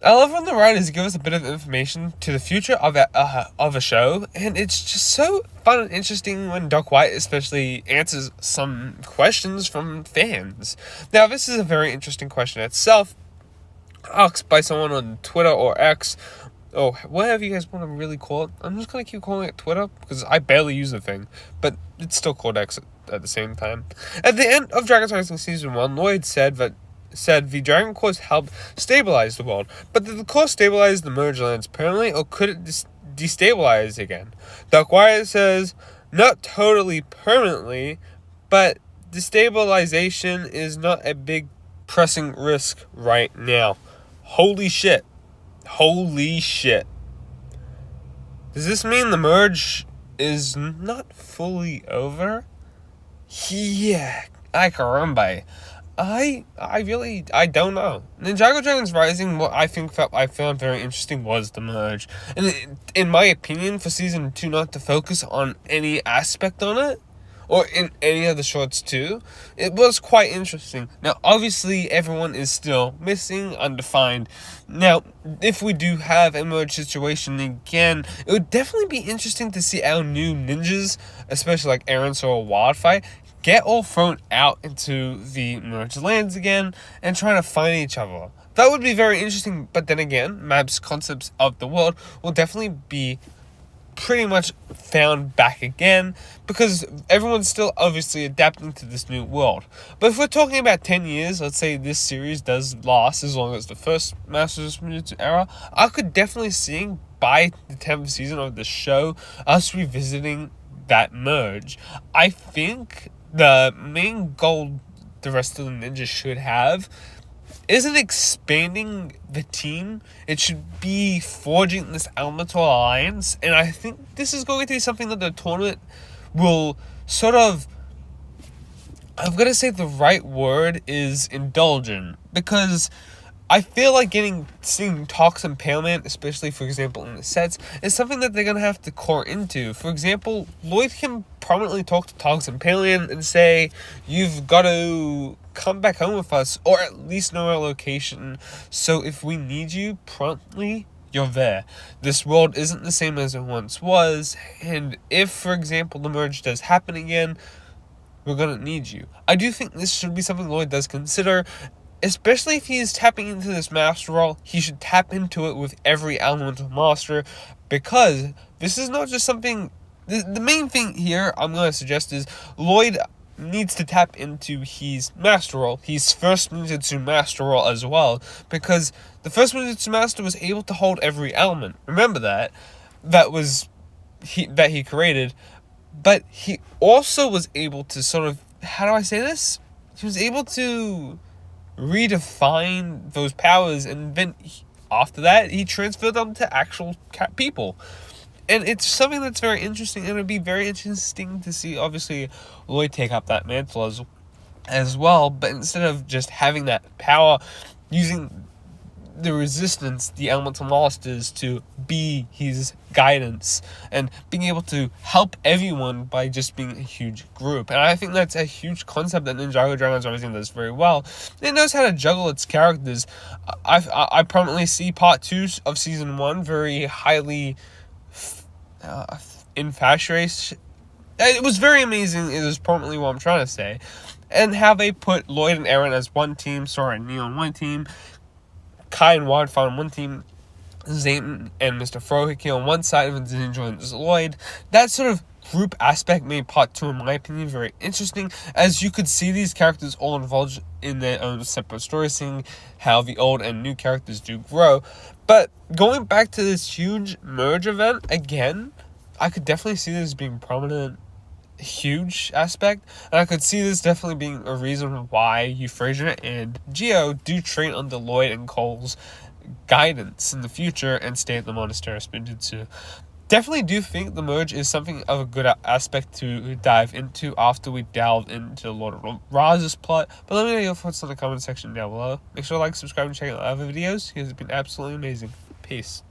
I love when the writers give us a bit of information to the future of a show, and it's just so fun and interesting when Doc White especially answers some questions from fans. Now, this is a very interesting question itself, asked by someone on Twitter or X, or whatever you guys want to really call it. I'm just going to keep calling it Twitter, because I barely use the thing, but it's still called X at the same time. At the end of Dragon's Rising Season 1, Lloyd said the Dragon Course helped stabilize the world, but did the course stabilize the merged lands permanently, or could it destabilize again? Doc Wyatt says, not totally permanently, but destabilization is not a big pressing risk right now. Holy shit. Holy shit. Does this mean the merge is not fully over? Yeah, I caramba. I don't know. Ninjago Dragon's Rising, what I found very interesting was the merge. And in my opinion, for Season 2 not to focus on any aspect on it, or in any of the shorts too, it was quite interesting. Now, obviously, everyone is still missing, undefined. Now, if we do have a merge situation again, it would definitely be interesting to see our new ninjas, especially like Aaron or Wildfire, get all thrown out into the merged lands again and trying to find each other. That would be very interesting, but then again, Mab's concepts of the world will definitely be pretty much found back again, because everyone's still obviously adapting to this new world. But if we're talking about 10 years, let's say this series does last as long as the first Masters of Ninja era, I could definitely see by the 10th season of the show us revisiting that merge. I think the main goal the rest of the ninjas should have isn't expanding the team. It should be forging this elemental alliance, and I think this is going to be something that the tournament will sort of, I'm going to say the right word is indulgent, because I feel like seeing Tox and Pale Man, especially for example in the sets, is something that they're going to have to core into. For example, Lloyd can prominently talk to Tox and Pale Man and say, you've got to come back home with us, or at least know our location, so if we need you promptly, you're there. This world isn't the same as it once was, and if, for example, the merge does happen again, we're going to need you. I do think this should be something Lloyd does consider, especially if he is tapping into this master role. He should tap into it with every elemental master, because this is not just something. The main thing here I'm going to suggest is Lloyd needs to tap into his master role, his first Ninjutsu master role as well, because the first Ninjutsu master was able to hold every element. Remember that he created, but he also was able to sort of, how do I say this? He was able to redefine those powers, and then after that he transferred them to actual people. And it's something that's very interesting, and it would be very interesting to see, obviously, Lloyd take up that mantle as well, but instead of just having that power, using the resistance, the elemental monsters, to be his guidance, and being able to help everyone by just being a huge group. And I think that's a huge concept that Ninjago Dragon's Rising does very well. It knows how to juggle its characters. I prominently see part 2 of season 1 very highly infatuated. It was very amazing, is probably what I'm trying to say. And how they put Lloyd and Aaron as one team, Sora and Neil on one team, Kai and Wildfire on one team, Zayton and Mr. Frohiki on one side, and then joins Lloyd. That sort of group aspect made part 2, in my opinion, very interesting, as you could see these characters all involved in their own separate stories, seeing how the old and new characters do grow. But going back to this huge merge event again, I could definitely see this being prominent, huge aspect, and I could see this definitely being a reason why Euphrasia and Geo do train under Lloyd and Cole's guidance in the future and stay at the Monastery of Spinjitzu. Definitely do think the merge is something of a good aspect to dive into after we delve into Lord of Raz's plot. But let me know your thoughts in the comment section down below. Make sure to like, subscribe, and check out other videos, because it's been absolutely amazing. Peace.